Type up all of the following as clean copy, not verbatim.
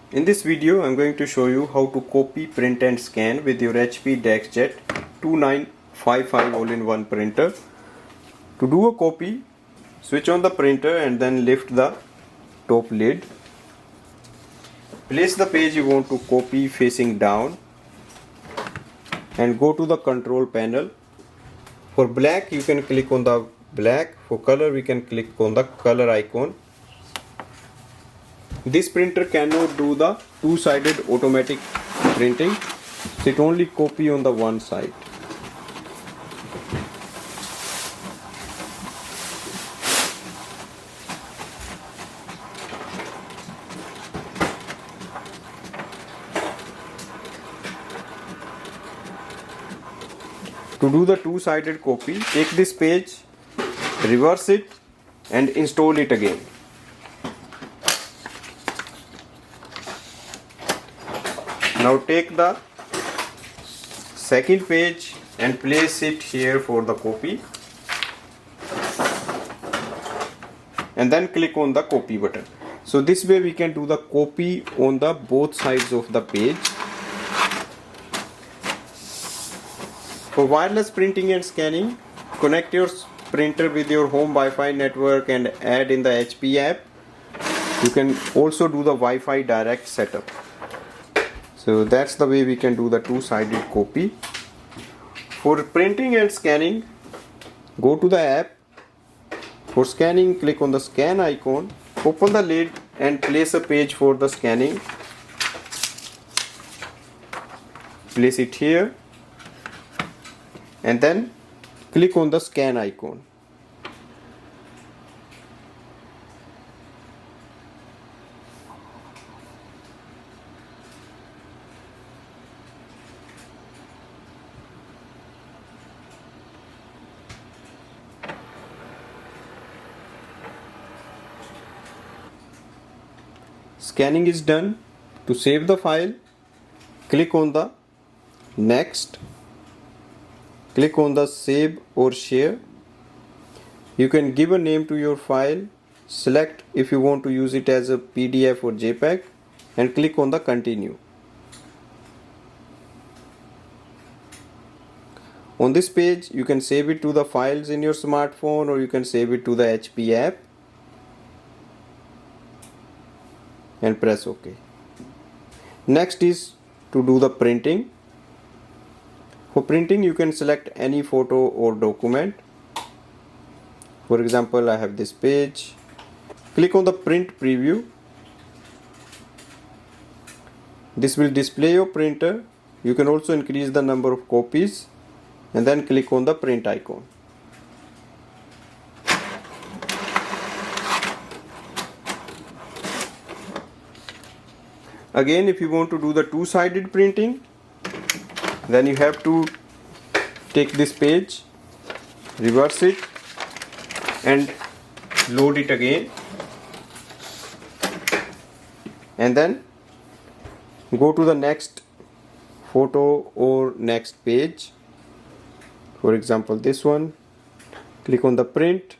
In this video, I'm going to show you how to copy, print and scan with your HP DeskJet 2955 all-in-one printer. To do a copy, switch on the printer and then lift the top lid. Place the page you want to copy facing down and go to the control panel. For black, you can click on the black. For color, we can click on the color icon. This printer cannot do the two-sided automatic printing, so it only copy on the one side. To do the two-sided copy, take this page, reverse it and install it again. Now take the second page and place it here for the copy and then click on the copy button. So this way we can do the copy on the both sides of the page. For wireless printing and scanning, connect your printer with your home Wi-Fi network and add in the HP app. You can also do the Wi-Fi direct setup. So that's the way we can do the two-sided copy. For printing and scanning, go to the app. For scanning, click on the scan icon, open the lid and place a page for the scanning. Place it here and then click on the scan icon. Scanning is done. To save the file, click on the next, click on the save or share. You can give a name to your file, select if you want to use it as a PDF or JPEG and click on the continue. On this page you can save it to the files in your smartphone or you can save it to the HP app and press OK. Next is to do the printing. For printing you can select any photo or document. For example, I have this page. Click on the print preview. This will display your printer. You can also increase the number of copies and then click on the print icon. Again, if you want to do the two-sided printing, then you have to take this page, reverse it and load it again and then go to the next photo or next page. For example, this one, click on the print.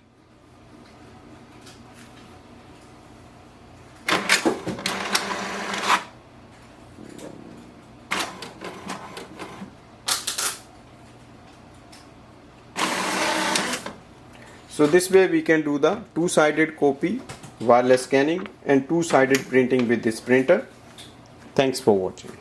So this way we can do the two-sided copy, wireless scanning and two-sided printing with this printer. Thanks for watching.